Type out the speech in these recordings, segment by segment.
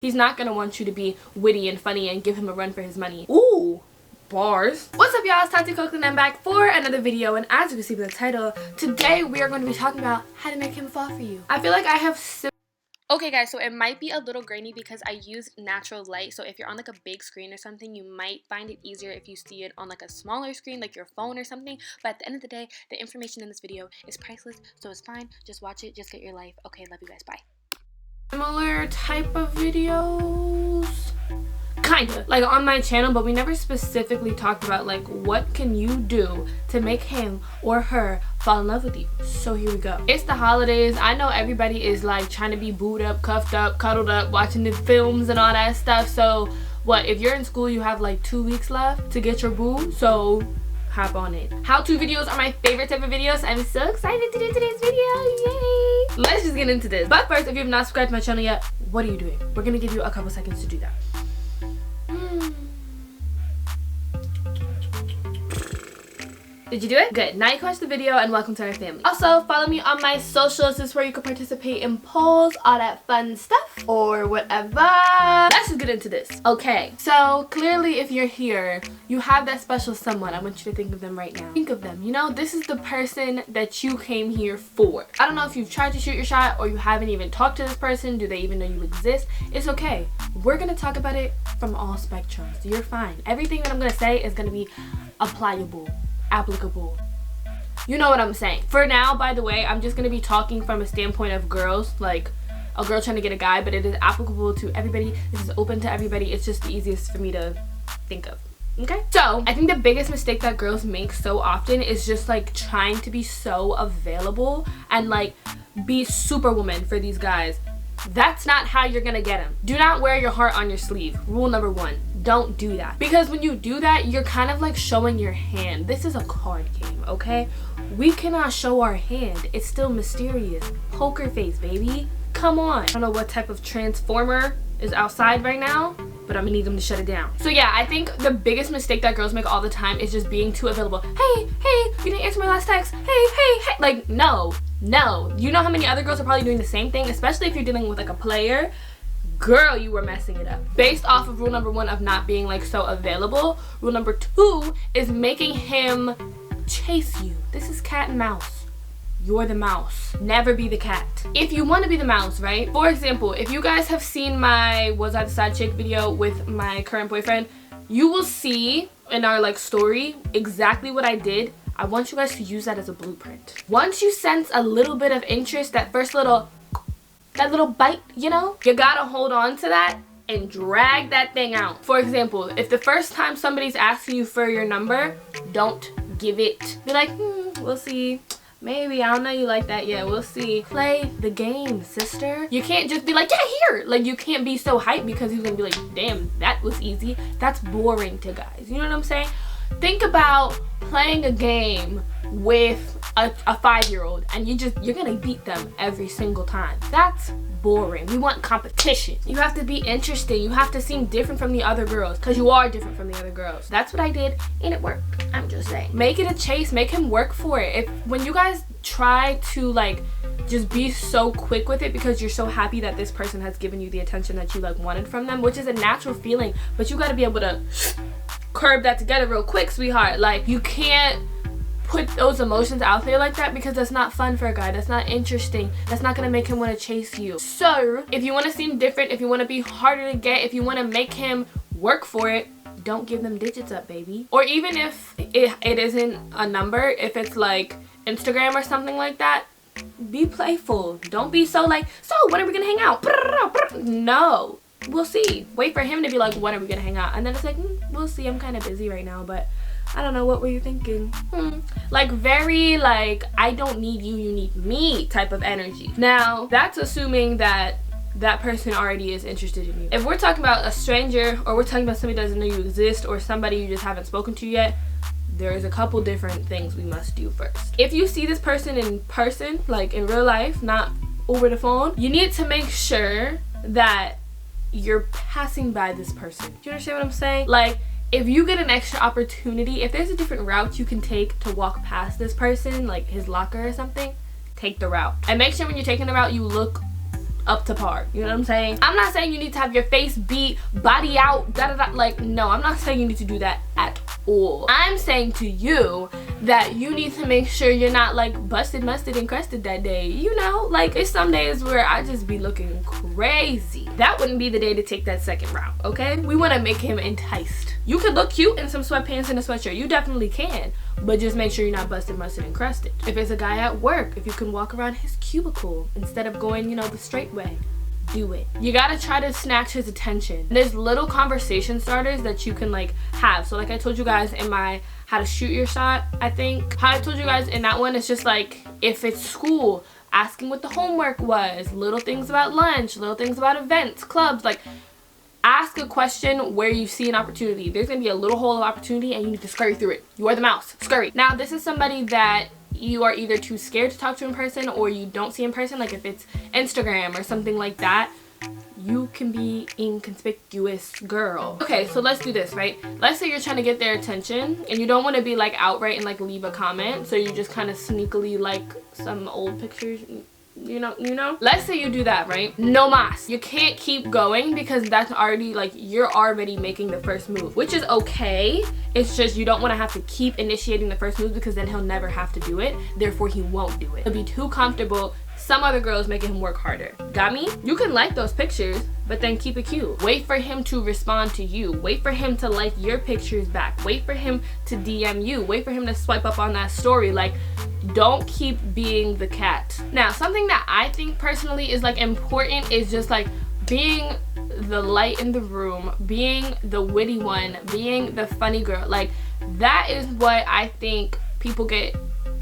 He's not gonna want you to be witty and funny and give him a run for his money. Ooh, bars. What's up, y'all? It's Taty, Cokley, and I'm back for another video. And as you can see by the title, today we are going to be talking about how to make him fall for you. I feel like I have okay guys, so it might be a little grainy because I use natural light. So if you're on like a big screen or something, you might find it easier if you see it on like a smaller screen, like your phone or something. But at the end of the day, the information in this video is priceless, so it's fine. Just watch it, just get your life. Okay, love you guys, bye. Similar type of videos, kinda like on my channel, but we never specifically talked about like what can you do to make him or her fall in love with you. So here we go. It's the holidays. I know everybody is like trying to be booed up, cuffed up, cuddled up, watching the films and all that stuff. So what, if you're in school, you have like 2 weeks left to get your boo, so hop on it. How-to videos are my favorite type of videos. I'm so excited to do today's video. Yay! Let's just get into this. But first, if you have not subscribed to my channel yet, what are you doing? We're gonna give you a couple seconds to do that. Did you do it? Good. Now you can watch the video and welcome to our family. Also, follow me on my socials. This is where you can participate in polls, all that fun stuff, or whatever. Let's just get into this. Okay, so clearly if you're here, you have that special someone. I want you to think of them right now. Think of them. You know, this is the person that you came here for. I don't know if you've tried to shoot your shot or you haven't even talked to this person. Do they even know you exist? It's okay. We're gonna talk about it from all spectrums. You're fine. Everything that I'm gonna say is gonna be applicable. You know what I'm saying. For now, by the way, I'm just gonna be talking from a standpoint of girls, like a girl trying to get a guy, but it is applicable to everybody. This is open to everybody. It's just the easiest for me to think of. Okay, so I think the biggest mistake that girls make so often is just like trying to be so available and like be superwoman for these guys. That's not how you're gonna get them. Do not wear your heart on your sleeve. Rule number 1. Don't do that, because when you do that, you're kind of like showing your hand. This is a card game, okay? We cannot show our hand. It's still mysterious. Poker face, baby. Come on. I don't know what type of transformer is outside right now, but I'm gonna need them to shut it down. So yeah, I think the biggest mistake that girls make all the time is just being too available. Hey, you didn't answer my last text. Hey. Like, no. You know how many other girls are probably doing the same thing, especially if you're dealing with like a player. Girl, you were messing it up. Based off of rule number 1 of not being like so available, rule number 2 is making him chase you. This is cat and mouse. You're the mouse. Never be the cat. If you want to be the mouse, right? For example, if you guys have seen my Was I the Side Chick video with my current boyfriend, you will see in our like story exactly what I did. I want you guys to use that as a blueprint. Once you sense a little bit of interest, that first little bite, you know, you gotta hold on to that and drag that thing out. For example, if the first time somebody's asking you for your number, don't give it. Be like, we'll see. Maybe, I don't know you like that yet. We'll see. Play the game, sister. You can't just be like, yeah, here. Like, you can't be so hyped because he's gonna be like, damn, that was easy. That's boring to guys. You know what I'm saying? Think about playing a game with a 5-year-old and you're gonna beat them every single time. That's boring. We want competition. You have to be interesting. You have to seem different from the other girls, because you are different from the other girls. That's what I did and it worked. I'm just saying. Make it a chase. Make him work for it. When you guys try to like just be so quick with it because you're so happy that this person has given you the attention that you like wanted from them, which is a natural feeling, but you got to be able to curb that together real quick, sweetheart. Like, you can't put those emotions out there like that, because that's not fun for a guy. That's not interesting. That's not gonna make him want to chase you. So if you want to seem different, if you want to be harder to get, if you want to make him work for it, don't give them digits up, baby. Or even if it isn't a number, if it's like Instagram or something like that, be playful. Don't be so like, so when are we gonna hang out? No, we'll see. Wait for him to be like, when are we gonna hang out? And then it's like, we'll see. I'm kind of busy right now, but I don't know, what were you thinking? Like, very like, I don't need you, you need me type of energy. Now, that's assuming that that person already is interested in you. If we're talking about a stranger, or we're talking about somebody that doesn't know you exist, or somebody you just haven't spoken to yet, there is a couple different things we must do first. If you see this person in person, like in real life, not over the phone, you need to make sure that you're passing by this person. Do you understand what I'm saying? Like, if you get an extra opportunity, if there's a different route you can take to walk past this person, like his locker or something, take the route. And make sure when you're taking the route, you look up to par. You know what I'm saying? I'm not saying you need to have your face beat, body out, da da da. Like, no, I'm not saying you need to do that at all. I'm saying to you that you need to make sure you're not like busted, musted, and crusted that day. You know, like it's some days where I just be looking crazy. That wouldn't be the day to take that second route, okay? We want to make him enticed. You could look cute in some sweatpants and a sweatshirt. You definitely can. But just make sure you're not busted, musted, and crusted. If it's a guy at work, if you can walk around his cubicle instead of going, you know, the straight way, do it. You gotta try to snatch his attention. There's little conversation starters that you can like have. So like I told you guys in my how to shoot your shot, I think. How I told you guys in that one, it's just like if it's school, asking what the homework was, little things about lunch, little things about events, clubs, like ask a question where you see an opportunity. There's gonna be a little hole of opportunity and you need to scurry through it. You are the mouse, scurry. Now this is somebody that you are either too scared to talk to in person or you don't see in person. Like if it's Instagram or something like that, you can be inconspicuous, girl. Okay, so let's do this, right? Let's say you're trying to get their attention and you don't want to be like outright and like leave a comment, so you just kind of sneakily like some old pictures, you know. Let's say you do that, right? No mas. You can't keep going because that's already like you're already making the first move, which is okay. It's just you don't want to have to keep initiating the first move because then he'll never have to do it, therefore he won't do it. He'll be too comfortable. Some other girls making him work harder. Got me? You can like those pictures, but then keep it cute. Wait for him to respond to you. Wait for him to like your pictures back. Wait for him to DM you. Wait for him to swipe up on that story. Like, don't keep being the cat. Now, something that I think personally is like important is just like being the light in the room, being the witty one, being the funny girl. Like, that is what I think people get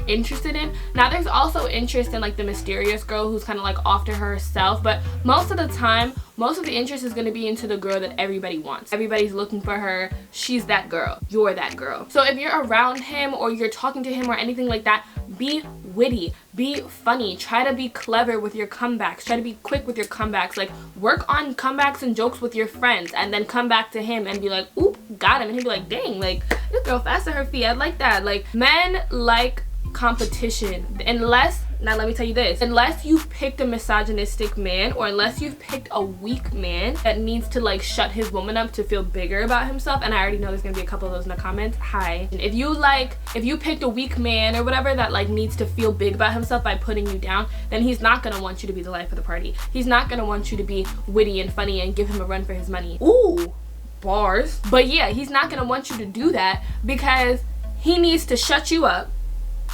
interested in. Now there's also interest in like the mysterious girl who's kind of like off to herself, but most of the time, most of the interest is going to be into the girl that everybody wants. Everybody's looking for her. She's that girl. You're that girl. So if you're around him or you're talking to him or anything like that, be witty, be funny, try to be clever with your comebacks, try to be quick with your comebacks. Like, work on comebacks and jokes with your friends and then come back to him and be like, oop, got him. And he'll be like, dang, like this girl fast on her feet. I like that. Like, men like competition. Unless, now let me tell you this, unless you've picked a misogynistic man or unless you've picked a weak man that needs to like shut his woman up to feel bigger about himself, and I already know there's gonna be a couple of those in the comments, hi. If you picked a weak man or whatever that like needs to feel big about himself by putting you down, then he's not gonna want you to be the life of the party. He's not gonna want you to be witty and funny and give him a run for his money. Ooh, bars. But yeah, he's not gonna want you to do that because he needs to shut you up,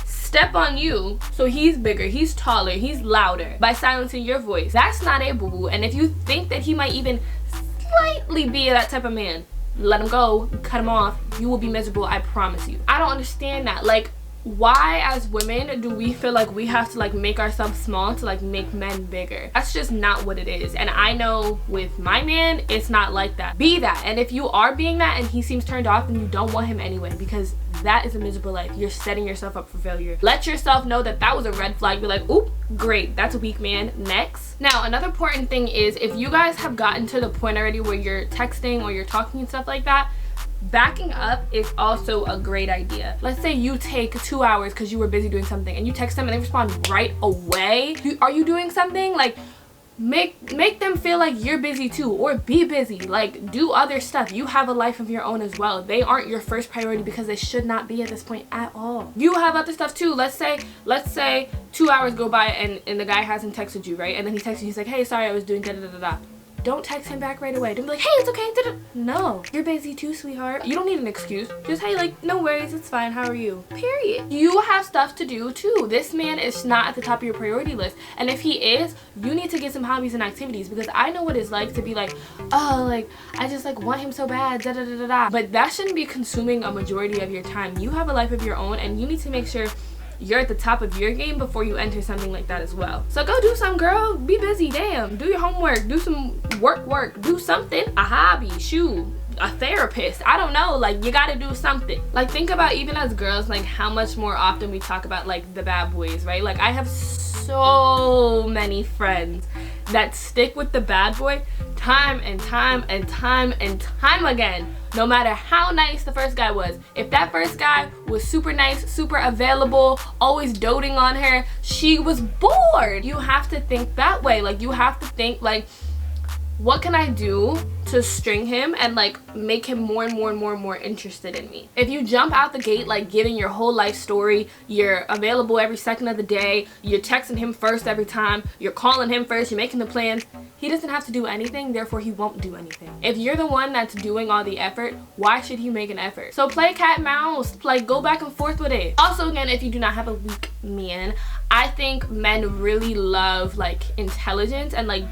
step on you, so he's bigger, he's taller, he's louder by silencing your voice. That's not it, boo-boo. And if you think that he might even slightly be that type of man, let him go, cut him off. You will be miserable, I promise you. I don't understand that. Like, why as women do we feel like we have to like make ourselves small to like make men bigger? That's just not what it is. And I know with my man, it's not like that. Be that. And if you are being that and he seems turned off, then you don't want him anyway, because that is a miserable life. You're setting yourself up for failure. Let yourself know that that was a red flag. Be like, oop, great, that's a weak man. Next. Now, another important thing is if you guys have gotten to the point already where you're texting or you're talking and stuff like that, backing up is also a great idea. Let's say you take 2 hours because you were busy doing something and you text them and they respond right away. Are you doing something? Like, make them feel like you're busy too, or be busy. Like, do other stuff. You have a life of your own as well. They aren't your first priority because they should not be at this point at all. You have other stuff too. Let's say 2 hours go by and the guy hasn't texted you, right? And then he texts you, he's like, hey, sorry, I was doing da da da da. Don't text him back right away. Don't be like, hey, it's okay. No, you're busy too, sweetheart. You don't need an excuse. Just, hey, like, no worries, it's fine. How are you? Period. You have stuff to do too. This man is not at the top of your priority list. And if he is, you need to get some hobbies and activities, because I know what it's like to be like, oh, like, I just like want him so bad, da da da da da. But that shouldn't be consuming a majority of your time. You have a life of your own and you need to make sure you're at the top of your game before you enter something like that as well. So go do some, girl. Be busy. Damn. Do your homework. Do some work. Do something. A hobby. Shoot. A therapist. I don't know. Like, you gotta do something. Like, think about even as girls, like how much more often we talk about like the bad boys, right? Like, I have so many friends that stick with the bad boy time and time and time and time again. No matter how nice the first guy was, if that first guy was super nice, super available, always doting on her, she was bored. You have to think that way. Like, you have to think like, what can I do to string him and like make him more and more and more and more interested in me? If you jump out the gate like giving your whole life story, you're available every second of the day, you're texting him first every time, you're calling him first, you're making the plans, he doesn't have to do anything, therefore he won't do anything. If you're the one that's doing all the effort, why should he make an effort? So play cat and mouse, like go back and forth with it. Also, again, if you do not have a weak man, I think men really love like intelligence and like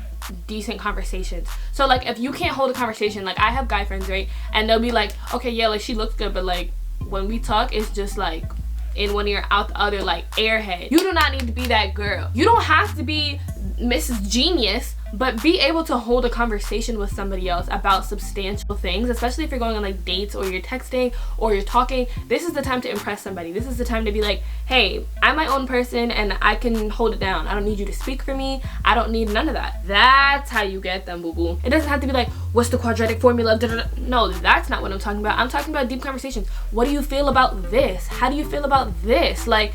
decent conversations. So like if you can't hold a conversation, like I have guy friends, right, and they'll be like, okay, yeah, like she looks good, but like when we talk it's just like in one ear out the other, like airhead. You do not need to be that girl. You don't have to be Mrs. Genius, but be able to hold a conversation with somebody else about substantial things, especially if you're going on like dates or you're texting or you're talking. This is the time to impress somebody. This is the time to be like, hey, I'm my own person and I can hold it down. I don't need you to speak for me. I don't need none of that. That's how you get them, boo-boo. It doesn't have to be like, what's the quadratic formula? No, that's not what I'm talking about. I'm talking about deep conversations. What do you feel about this? How do you feel about this? Like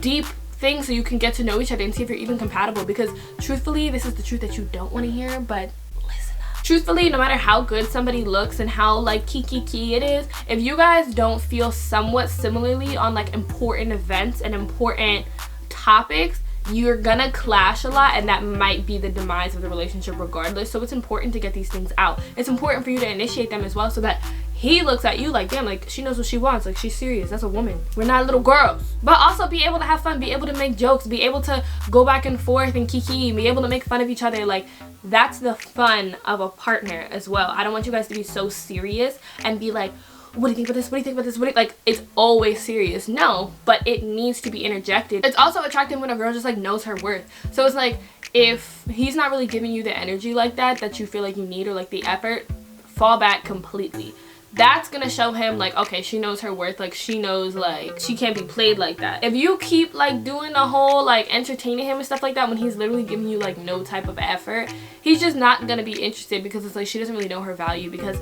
deep things, so you can get to know each other and see if you're even compatible. Because truthfully, this is the truth that you don't want to hear, but listen up. Truthfully, no matter how good somebody looks and how like kiki it is, if you guys don't feel somewhat similarly on like important events and important topics, you're gonna clash a lot, and that might be the demise of the relationship regardless. So it's important to get these things out. It's important for you to initiate them as well, so that he looks at you like, damn, like she knows what she wants, like she's serious. That's a woman. We're not little girls. But also be able to have fun, be able to make jokes, be able to go back and forth and kiki, be able to make fun of each other. Like that's the fun of a partner as well. I don't want you guys to be so serious and be like, what do you think about this? What do you think about this? What do you, like, it's always serious. No, but it needs to be interjected. It's also attractive when a girl just like knows her worth. So it's like, if he's not really giving you the energy like that you feel like you need, or like the effort, fall back completely. That's gonna show him like, okay, she knows her worth, like she knows like she can't be played like that. If you keep like doing the whole like entertaining him and stuff like that when he's literally giving you like no type of effort, he's just not gonna be interested, because it's like she doesn't really know her value. Because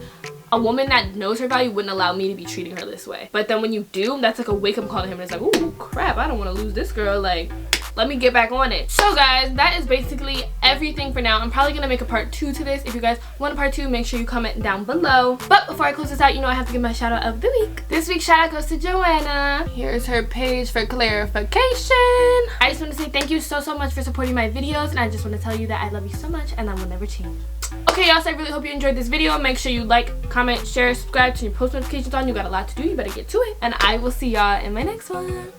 a woman that knows her value wouldn't allow me to be treating her this way. But then when you do, that's like a wake-up call to him, and it's like, ooh crap, I don't want to lose this girl, like let me get back on it. So guys, that is basically everything for now. I'm probably gonna make a part 2 to this. If you guys want a part 2, make sure you comment down below. But before I close this out, you know I have to give my shout out of the week. This week's shout out goes to Joanna. Here's her page for clarification. I just want to say thank you so much for supporting my videos, and I just want to tell you that I love you so much and I will never change. Okay y'all, so I really hope you enjoyed this video. Make sure you like, comment, share, subscribe, turn your post notifications on. You got a lot to do, you better get to it, and I will see y'all in my next one.